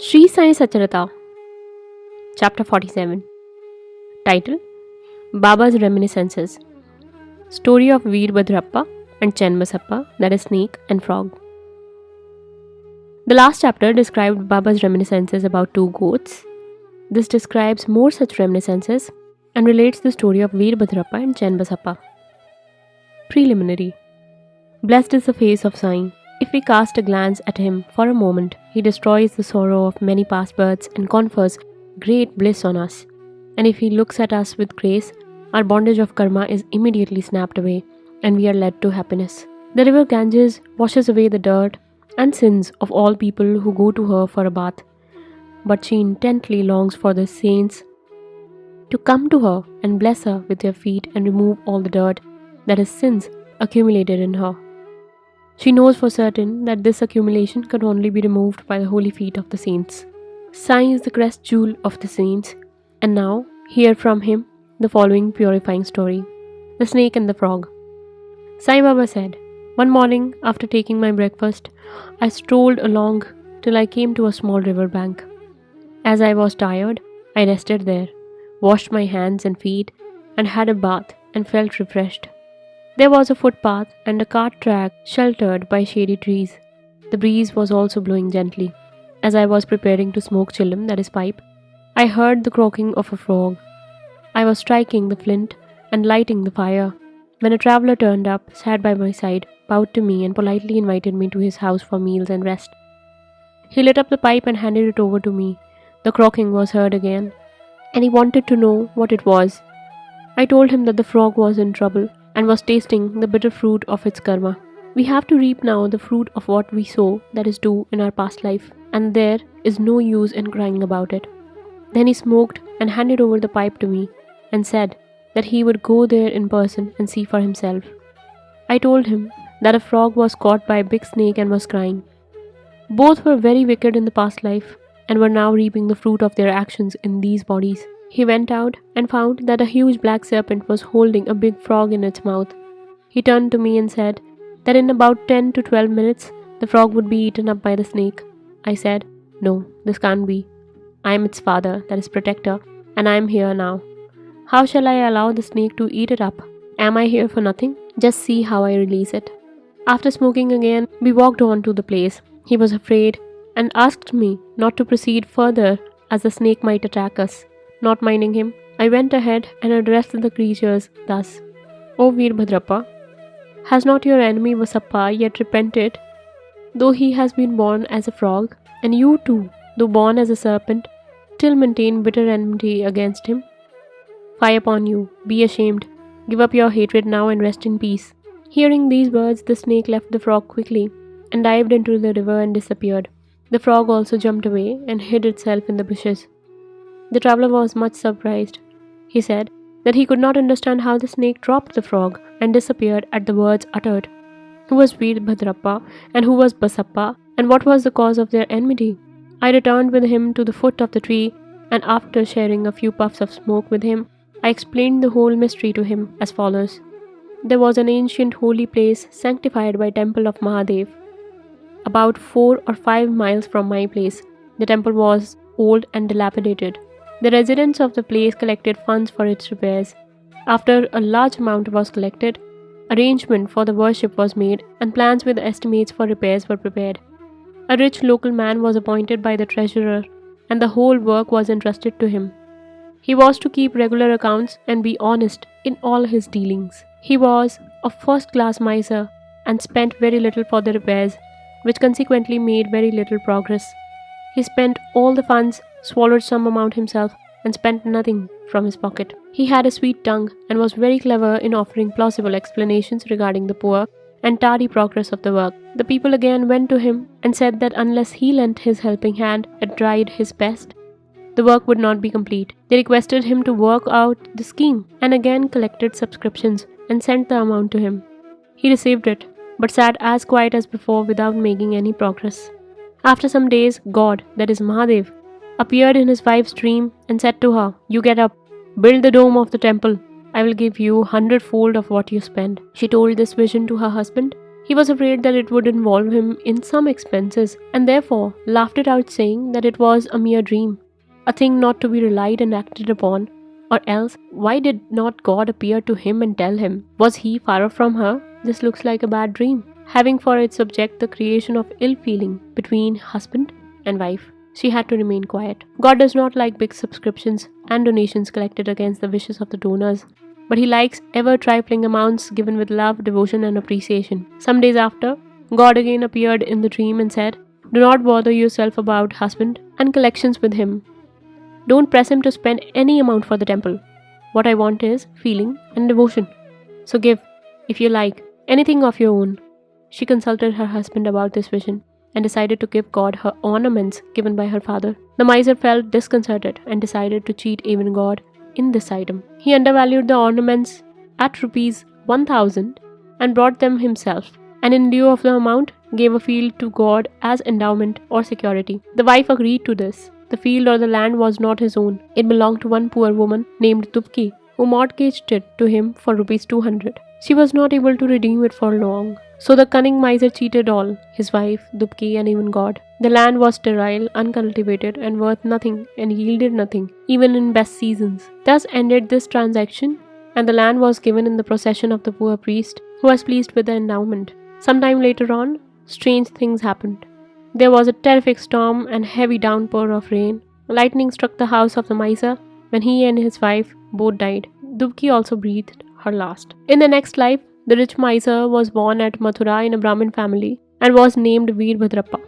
SHRI SAI SATCHARITA, Chapter 47. Title: Baba's Reminiscences. Story of Veerbhadrappa and Chenbassappa, that is snake and frog. The last chapter described Baba's reminiscences about two goats. This describes more such reminiscences and relates the story of Veerbhadrappa and Chenbassappa. Preliminary. Blessed is the face of Sai. If we cast a glance at him for a moment, he destroys the sorrow of many past births and confers great bliss on us. And if he looks at us with grace, our bondage of karma is immediately snapped away and we are led to happiness. The river Ganges washes away the dirt and sins of all people who go to her for a bath. But she intently longs for the saints to come to her and bless her with their feet and remove all the dirt, that is sins, accumulated in her. She knows for certain that this accumulation can only be removed by the holy feet of the saints. Sai is the crest jewel of the saints, and now hear from him the following purifying story. The Snake and the Frog. Sai Baba said, "One morning after taking my breakfast, I strolled along till I came to a small river bank. As I was tired, I rested there, washed my hands and feet, and had a bath and felt refreshed. There was a footpath and a cart track sheltered by shady trees. The breeze was also blowing gently. As I was preparing to smoke chillum, that is pipe, I heard the croaking of a frog. I was striking the flint and lighting the fire, when a traveller turned up, sat by my side, bowed to me and politely invited me to his house for meals and rest. He lit up the pipe and handed it over to me. The croaking was heard again, and he wanted to know what it was. I told him that the frog was in trouble and was tasting the bitter fruit of its karma. We have to reap now the fruit of what we sow, that is do, in our past life, and there is no use in crying about it." Then he smoked and handed over the pipe to me and said that he would go there in person and see for himself. I told him that a frog was caught by a big snake and was crying. Both were very wicked in the past life and were now reaping the fruit of their actions in these bodies. He went out and found that a huge black serpent was holding a big frog in its mouth. He turned to me and said that in about 10 to 12 minutes the frog would be eaten up by the snake. I said, "No, this can't be. I am its father, that is protector, and I am here now. How shall I allow the snake to eat it up? Am I here for nothing? Just see how I release it." After smoking again, we walked on to the place. He was afraid and asked me not to proceed further as the snake might attack us. Not minding him, I went ahead and addressed the creatures thus: "O Veerbhadrappa, has not your enemy Vasappa yet repented, though he has been born as a frog, and you too, though born as a serpent, still maintain bitter enmity against him? Fie upon you, be ashamed, give up your hatred now and rest in peace." Hearing these words, the snake left the frog quickly and dived into the river and disappeared. The frog also jumped away and hid itself in the bushes. The traveller was much surprised. He said that he could not understand how the snake dropped the frog and disappeared at the words uttered. Who was Veerbhadrappa and who was Basappa, and what was the cause of their enmity? I returned with him to the foot of the tree, and after sharing a few puffs of smoke with him, I explained the whole mystery to him as follows. There was an ancient holy place sanctified by temple of Mahadev, about 4 or 5 miles from my place. The temple was old and dilapidated. The residents of the place collected funds for its repairs. After a large amount was collected, arrangement for the worship was made and plans with estimates for repairs were prepared. A rich local man was appointed by the treasurer and the whole work was entrusted to him. He was to keep regular accounts and be honest in all his dealings. He was a first-class miser and spent very little for the repairs, which consequently made very little progress. He spent all the funds, swallowed some amount himself, and spent nothing from his pocket. He had a sweet tongue and was very clever in offering plausible explanations regarding the poor and tardy progress of the work. The people again went to him and said that unless he lent his helping hand and tried his best, the work would not be complete. They requested him to work out the scheme and again collected subscriptions and sent the amount to him. He received it, but sat as quiet as before without making any progress. After some days, God, that is Mahadev, appeared in his wife's dream and said to her, "You get up, build the dome of the temple. I will give you 100-fold of what you spend." She told this vision to her husband. He was afraid that it would involve him in some expenses and therefore laughed it out, saying that it was a mere dream, a thing not to be relied and acted upon. Or else, why did not God appear to him and tell him? Was he far off from her? This looks like a bad dream, having for its object the creation of ill feeling between husband and wife. She had to remain quiet. God does not like big subscriptions and donations collected against the wishes of the donors, but he likes ever trifling amounts given with love, devotion, and appreciation. Some days after, God again appeared in the dream and said, "Do not bother yourself about husband and collections with him. Don't press him to spend any amount for the temple. What I want is feeling and devotion. So give, if you like, anything of your own." She consulted her husband about this vision and decided to give God her ornaments given by her father. The miser felt disconcerted and decided to cheat even God in this item. He undervalued the ornaments at rupees 1,000 and brought them himself, and in lieu of the amount, gave a field to God as endowment or security. The wife agreed to this. The field or the land was not his own. It belonged to one poor woman named Dubki, who mortgaged it to him for rupees 200. She was not able to redeem it for long. So the cunning miser cheated all, his wife, Dubki, and even God. The land was sterile, uncultivated, and worth nothing, and yielded nothing, even in best seasons. Thus ended this transaction, and the land was given in the possession of the poor priest, who was pleased with the endowment. Some time later on, strange things happened. There was a terrific storm and heavy downpour of rain. Lightning struck the house of the miser when he and his wife both died. Dubki also breathed her last. In the next life, the rich miser was born at Mathura in a Brahmin family and was named Veerbhadrappa.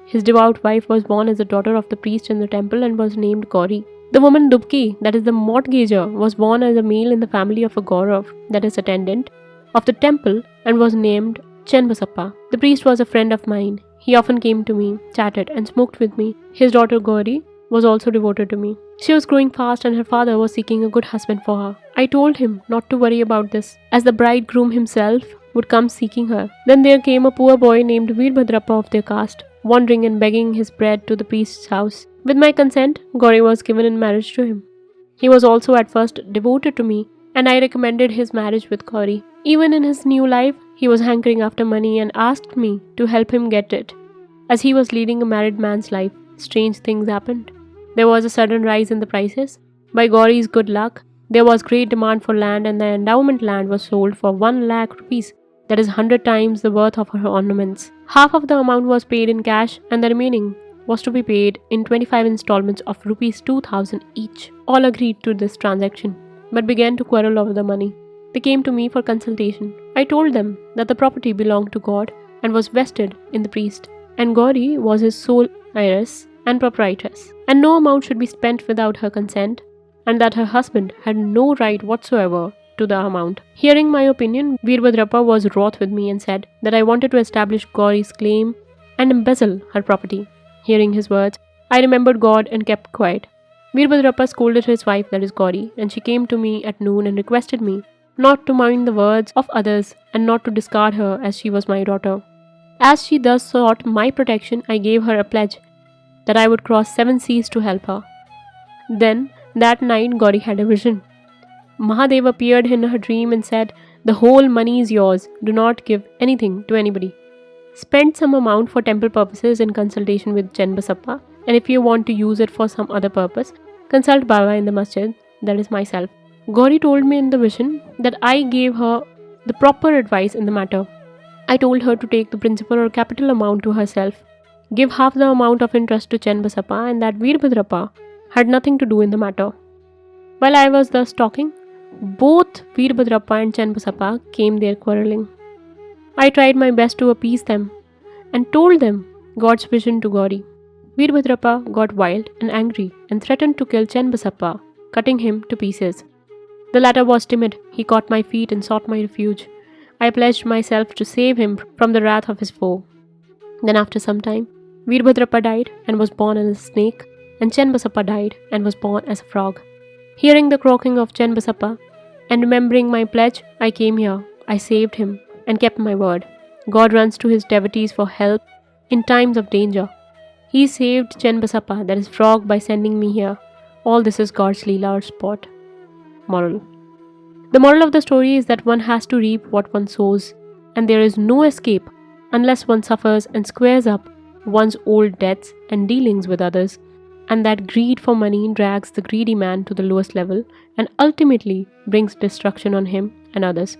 His devout wife was born as the daughter of the priest in the temple and was named Gauri. The woman Dubki, that is the mortgager, was born as a male in the family of a Gaurav, that is attendant, of the temple and was named Chenbassappa. The priest was a friend of mine. He often came to me, chatted and smoked with me. His daughter Gauri was also devoted to me. She was growing fast and her father was seeking a good husband for her. I told him not to worry about this, as the bridegroom himself would come seeking her. Then there came a poor boy named Veerbhadrappa of their caste, wandering and begging his bread to the priest's house. With my consent, Gauri was given in marriage to him. He was also at first devoted to me, and I recommended his marriage with Gauri. Even in his new life, he was hankering after money and asked me to help him get it. As he was leading a married man's life, strange things happened. There was a sudden rise in the prices. By Gauri's good luck, there was great demand for land, and the endowment land was sold for 1 lakh rupees, that is 100 times the worth of her ornaments. Half of the amount was paid in cash and the remaining was to be paid in 25 installments of rupees 2,000 each. All agreed to this transaction, but began to quarrel over the money. They came to me for consultation. I told them that the property belonged to God and was vested in the priest, and Gauri was his sole heiress and proprietress, and no amount should be spent without her consent, and that her husband had no right whatsoever to the amount. Hearing my opinion, Veerbhadrappa was wroth with me and said that I wanted to establish Gauri's claim and embezzle her property. Hearing his words, I remembered God and kept quiet. Veerbhadrappa scolded his wife, that is Gauri, and she came to me at noon and requested me not to mind the words of others and not to discard her, as she was my daughter. As she thus sought my protection, I gave her a pledge that I would cross 7 seas to help her. Then, that night, Gauri had a vision. Mahadev appeared in her dream and said, "The whole money is yours. Do not give anything to anybody. Spend some amount for temple purposes in consultation with Chenbassappa, and if you want to use it for some other purpose, consult Baba in the masjid, that is myself." Gauri told me in the vision that I gave her the proper advice in the matter. I told her to take the principal or capital amount to herself, give half the amount of interest to Chenbassappa, and that Veerbhadrappa had nothing to do in the matter. While I was thus talking, both Veerbhadrappa and Chenbassappa came there quarreling. I tried my best to appease them and told them God's vision to Gauri. Veerbhadrappa got wild and angry and threatened to kill Chenbassappa, cutting him to pieces. The latter was timid. He caught my feet and sought my refuge. I pledged myself to save him from the wrath of his foe. Then after some time, Veerbhadrappa died and was born as a snake, and Chenbassappa died and was born as a frog. Hearing the croaking of Chenbassappa and remembering my pledge, I came here. I saved him and kept my word. God runs to his devotees for help in times of danger. He saved Chenbassappa, that is frog, by sending me here. All this is God's Leela or sport. Moral. The moral of the story is that one has to reap what one sows. and there is no escape unless one suffers and squares up one's old debts and dealings with others, and that greed for money drags the greedy man to the lowest level and ultimately brings destruction on him and others.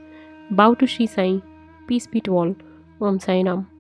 Bow to Sri Sai. Peace be to all. Om Sai Ram.